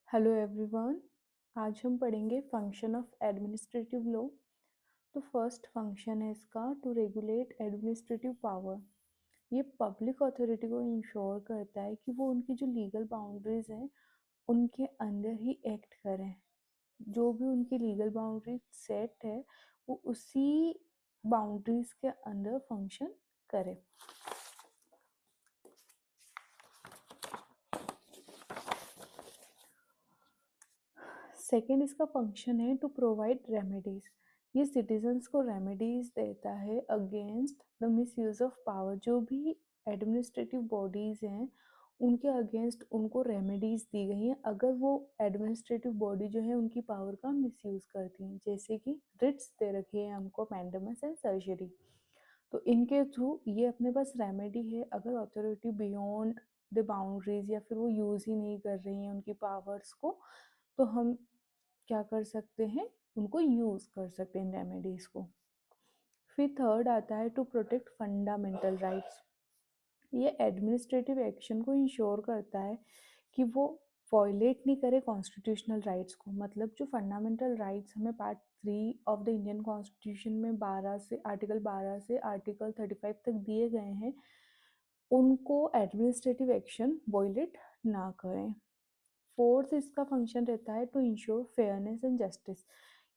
Hello everyone. आज हम पढ़ेंगे फंक्शन ऑफ एडमिनिस्ट्रेटिव लॉ। तो फर्स्ट फंक्शन है इसका टू रेगुलेट एडमिनिस्ट्रेटिव पावर। ये पब्लिक अथॉरिटी को इंश्योर करता है कि वो उनकी जो लीगल बाउंड्रीज हैं उनके अंदर ही एक्ट करें। जो भी उनकी लीगल बाउंड्री सेट है वो उसी बाउंड्रीज के अंदर फंक्शन करे। सेकेंड इसका फंक्शन है टू प्रोवाइड रेमेडीज। ये सिटीजन्स को रेमेडीज देता है against the misuse of power. जो भी एडमिनिस्ट्रेटिव बॉडीज हैं उनके अगेंस्ट उनको रेमेडीज दी गई हैं अगर वो एडमिनिस्ट्रेटिव बॉडी जो है उनकी पावर का मिसयूज करती हैं। जैसे कि रिट्स दे रखे हैं हमको मैंडेमस एंड सर्जरी। तो इनके थ्रू ये अपने पास रेमेडी है अगर अथॉरिटी बियॉन्ड द बाउंड्रीज या फिर वो यूज ही नहीं कर रही हैं उनकी पावर्स को, तो हम क्या कर सकते हैं, उनको यूज कर सकते हैं रेमेडीज को। फिर थर्ड आता है टू प्रोटेक्ट फंडामेंटल राइट्स। ये एडमिनिस्ट्रेटिव एक्शन को इंश्योर करता है कि वो वॉयलेट नहीं करे कॉन्स्टिट्यूशनल राइट्स को। मतलब जो फंडामेंटल राइट्स हमें part 3 of the Indian constitution में 12 से आर्टिकल 35 तक दिए गए हैं, उनको एडमिनिस्ट्रेटिव एक्शन वॉयलेट ना करें। फोर्थ इसका फंक्शन रहता है to ensure fairness and justice.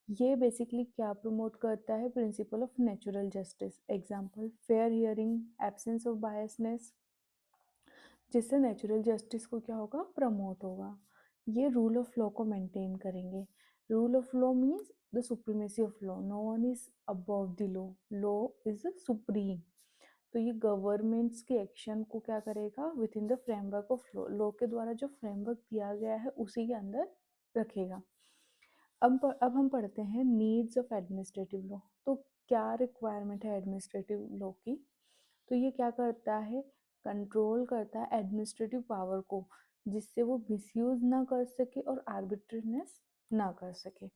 ये बेसिकली क्या प्रमोट करता है, principle of natural justice. Example fair hearing, absence of biasness, जिससे नेचुरल जस्टिस को क्या होगा, प्रमोट होगा। ये रूल ऑफ लॉ को मेंटेन करेंगे। Rule of law means the supremacy of law, no one is above the law, law is supreme. तो ये गवर्नमेंट्स के एक्शन को क्या करेगा, within the framework of law, law के द्वारा जो फ्रेमवर्क दिया गया है उसी के अंदर रखेगा। अब हम पढ़ते हैं नीड्स ऑफ एडमिनिस्ट्रेटिव लॉ। तो क्या रिक्वायरमेंट है एडमिनिस्ट्रेटिव लॉ की, तो ये क्या करता है, कंट्रोल करता है एडमिनिस्ट्रेटिव पावर को, जिससे वो मिसयूज ना कर सके और आर्बिट्रीनेस ना कर सके।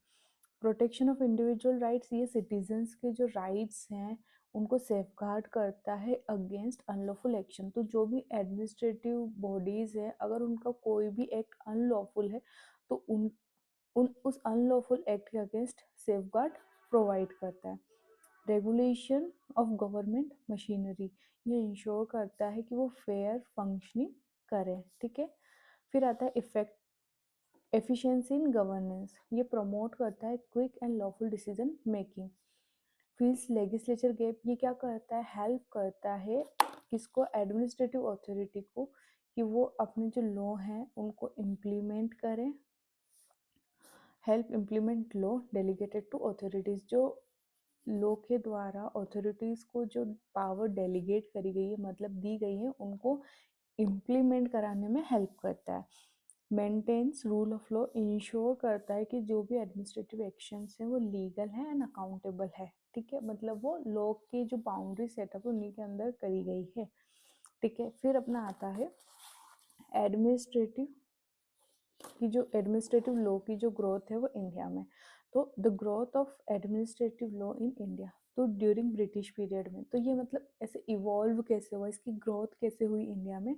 प्रोटेक्शन ऑफ इंडिविजुअल राइट्स, ये सिटीजन्स के जो राइट्स हैं उनको सेफगार्ड करता है अगेंस्ट अनलॉफुल एक्शन। तो जो भी एडमिनिस्ट्रेटिव बॉडीज है अगर उनका कोई भी एक्ट अनलॉफुल है तो उन उस अनलॉफुल एक्ट के अगेंस्ट सेफगार्ड प्रोवाइड करता है। रेगुलेशन ऑफ गवर्नमेंट मशीनरी, ये इंश्योर करता है कि वो फेयर फंक्शनिंग करें। ठीक है। फिर आता है इफेक्ट एफिशिएंसी इन गवर्नेंस, ये प्रमोट करता है quick and lawful decision making. Fills legislature gap, ये क्या करता है, हेल्प करता है किसको, एडमिनिस्ट्रेटिव अथॉरिटी को, कि वो अपने जो लॉ हैं उनको इम्प्लीमेंट करें। Help implement law delegated to authorities, जो लॉ के द्वारा अथॉरिटीज को जो पावर डेलीगेट करी गई है, मतलब दी गई है, उनको इम्प्लीमेंट कराने में हेल्प करता है। Maintains rule of law, ensure करता है कि जो भी एडमिनिस्ट्रेटिव एक्शंस हैं वो लीगल है एंड अकाउंटेबल है। ठीक है, मतलब वो लॉ की जो बाउंड्री सेटअप उन्हीं के अंदर करी गई है। ठीक है। फिर अपना आता है एडमिनिस्ट्रेटिव की जो एडमिनिस्ट्रेटिव लॉ की जो ग्रोथ है वो इंडिया में। तो the growth of administrative law in India, तो ड्यूरिंग ब्रिटिश पीरियड में, तो ये मतलब ऐसे इवॉल्व कैसे हुआ, इसकी ग्रोथ कैसे हुई इंडिया में,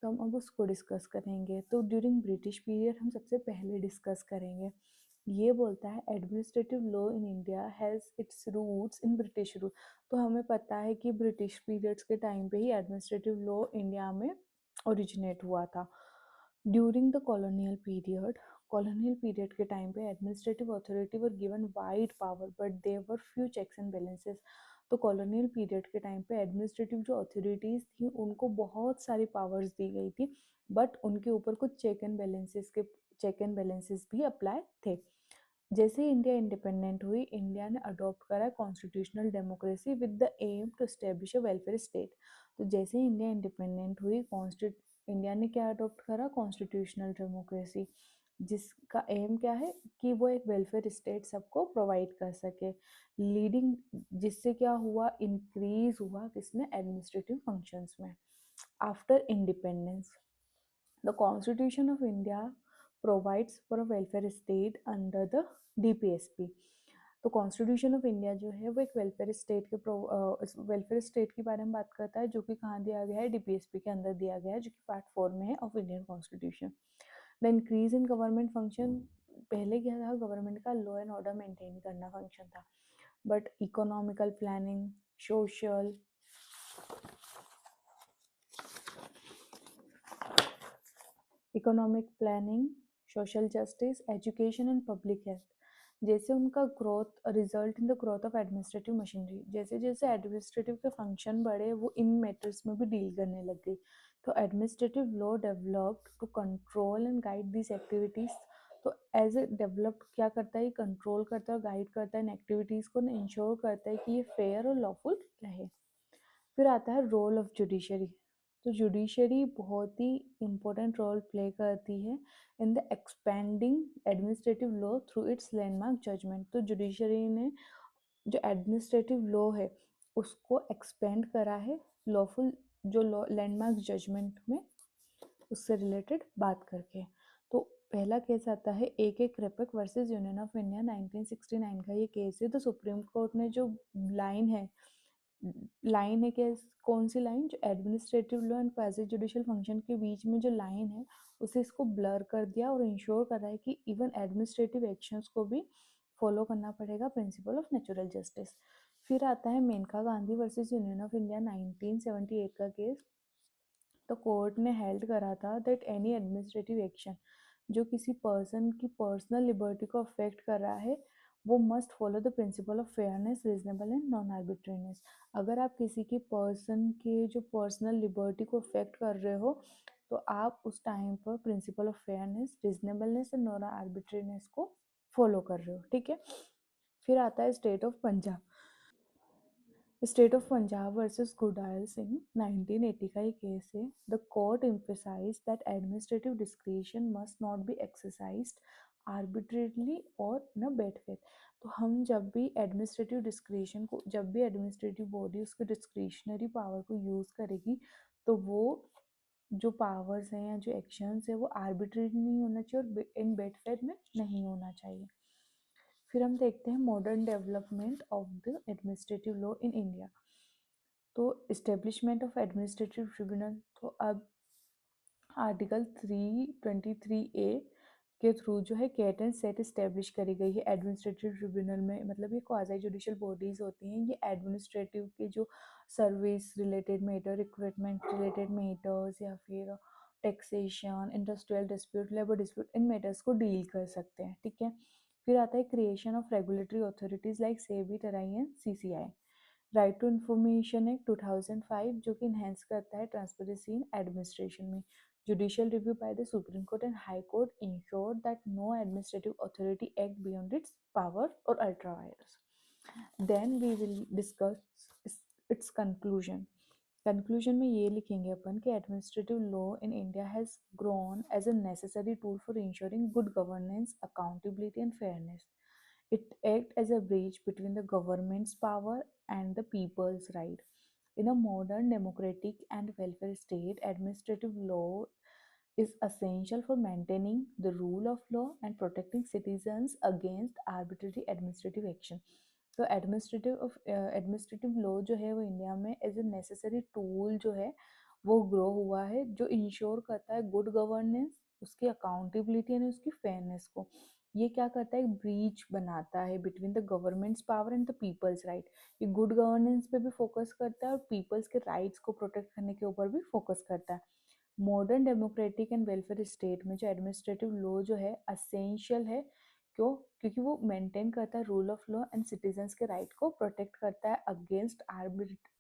तो हम अब उसको डिस्कस करेंगे। तो ड्यूरिंग ब्रिटिश पीरियड हम सबसे पहले डिस्कस करेंगे। ये बोलता है administrative law in India has its roots in British rule. तो हमें पता है कि ब्रिटिश पीरियड्स के टाइम पे ही एडमिनिस्ट्रेटिव लॉ इंडिया में ओरिजिनेट हुआ था। ड्यूरिंग द कॉलोनियल पीरियड के टाइम पे administrative authority were given wide power but there were few checks and balances. तो कॉलोनियल पीरियड के टाइम पे एडमिनिस्ट्रेटिव जो अथॉरिटीज़ थी उनको बहुत सारी पावर्स दी गई थी, बट उनके ऊपर कुछ चेक एंड बैलेंसेस भी अप्लाई थे। जैसे ही इंडिया इंडिपेंडेंट हुई, इंडिया ने अडॉप्ट करा constitutional democracy with the aim to establish a welfare state. तो जैसे ही इंडिया इंडिपेंडेंट हुई, इंडिया ने क्या अडॉप्ट करा, कॉन्स्टिट्यूशनल डेमोक्रेसी, जिसका एम क्या है कि वो एक वेलफेयर स्टेट सबको प्रोवाइड कर सके। लीडिंग, जिससे क्या हुआ, इंक्रीज हुआ किसमें, एडमिनिस्ट्रेटिव फंक्शंस में। After independence the constitution of India provides for a welfare state under the DPSP। तो कॉन्स्टिट्यूशन ऑफ इंडिया जो है वो एक वेलफेयर स्टेट के बारे में बात करता है, जो कि कहाँ दिया गया है, DPSP के अंदर दिया गया है, जो कि पार्ट 4 में है of Indian constitution. The increase in government function, पहले क्या था, गवर्नमेंट का लॉ एंड ऑर्डर मेंटेन करना फंक्शन था, but economical planning, social, economic planning, social justice, education and public health, जैसे उनका growth result in the growth of administrative machinery, जैसे जैसे एडमिनिस्ट्रेटिव के फंक्शन बढ़े वो इन मैटर्स में भी डील करने लग गई। तो administrative law developed to control and guide this activities. तो एज ए डेवलप्ड क्या करता है, कंट्रोल करता है और गाइड करता है इन एक्टिविटीज़ को, इंश्योर करता है कि ये फेयर और लॉफुल रहे। फिर आता है रोल ऑफ जुडिशरी। तो जुडिशरी बहुत ही इम्पोर्टेंट रोल प्ले करती है in the expanding administrative law through its landmark judgment. तो जुडिशरी ने जो एडमिनिस्ट्रेटिव लॉ है उसको एक्सपेंड करा है लॉफुल जो लॉ लैंडमार्क जजमेंट में, उससे रिलेटेड बात करके। तो पहला केस आता है ए के कृपक वर्सेस यूनियन ऑफ इंडिया 1969 का ये केस है। तो सुप्रीम कोर्ट ने जो लाइन है, लाइन है कि कौन सी लाइन, जो administrative law and quasi judicial function के बीच में जो लाइन है उसे इसको ब्लर कर दिया और इंश्योर कर रहा है कि इवन एडमिनिस्ट्रेटिव एक्शंस को भी फॉलो करना पड़ेगा प्रिंसिपल ऑफ नेचुरल जस्टिस। फिर आता है Maneka Gandhi versus Union of India 1978 का केस। तो कोर्ट ने हेल्ड करा था दैट एनी एडमिनिस्ट्रेटिव एक्शन जो किसी पर्सन की पर्सनल लिबर्टी को अफेक्ट कर रहा है वो must follow the principal of fairness, reasonable and non arbitrariness. अगर आप किसी के पर्सन के जो पर्सनल लिबर्टी को अफेक्ट कर रहे हो तो आप उस टाइम पर principle of fairness, reasonableness and non arbitrariness को फॉलो कर रहे हो, ठीक है। फिर आता है state of Punjab. State of Punjab versus Gurdial Singh 1980 का ये केस है। The court emphasized that administrative discretion must not be exercised arbitrarily or in a bad faith। तो हम जब भी एडमिनिस्ट्रेटिव डिस्क्रिशन को, जब भी एडमिनिस्ट्रेटिव बॉडी उसके डिस्क्रिशनरी पावर को यूज़ करेगी तो वो जो पावर्स हैं या जो एक्शंस है वो आर्बिट्रेरी नहीं होना चाहिए और इन बैड फेथ में नहीं होना चाहिए। फिर हम देखते हैं modern development of the administrative law in India. तो इस्टेब्लिशमेंट ऑफ एडमिनिस्ट्रेटिव ट्रिब्यूनल, तो अब आर्टिकल 323A के थ्रू जो है कैट एंड सेट इस्टेब्लिश करी गई है एडमिनिस्ट्रेटिव ट्रिब्यूनल में। मतलब ये क्वाजी जुडिशियल बॉडीज होती हैं, ये एडमिनिस्ट्रेटिव के जो service related matter, recruitment related matters या फिर taxation, industrial dispute, labour dispute, इन मैटर्स को डील कर सकते हैं, ठीक है। फिर आता है creation of regulatory authorities like SEBI, TRAI and CCI। Right to information act 2005 जो कि इन्हेंस करता है ट्रांसपेरेंसी इन एडमिनिस्ट्रेशन में। Judicial review by the supreme court and high court ensure that no administrative authority act beyond its power और ultra vires. Then we will discuss its conclusion. Conclusion में ये लिखेंगे अपन कि administrative law in India has grown as a necessary tool for ensuring good governance, accountability and fairness. It acts as a bridge between the government's power and the people's right. In a modern democratic and welfare state, administrative law is essential for maintaining the rule of law and protecting citizens against arbitrary administrative action. तो administrative law जो है वो India में as a necessary tool जो है वो grow हुआ है, जो इंश्योर करता है गुड गवर्नेंस, उसकी अकाउंटेबिलिटी यानी उसकी फेयरनेस को। ये क्या करता है, एक ब्रीच बनाता है between the governments power and the peoples right. ये गुड गवर्नेंस पे भी फोकस करता है और पीपल्स के राइट्स को प्रोटेक्ट करने के ऊपर भी फोकस करता है। Modern democratic and welfare state में जो एडमिनिस्ट्रेटिव लॉ जो है असेंशियल है। क्यों? क्योंकि वो मेंटेन करता है rule of law and citizens के राइट को प्रोटेक्ट करता है अगेंस्ट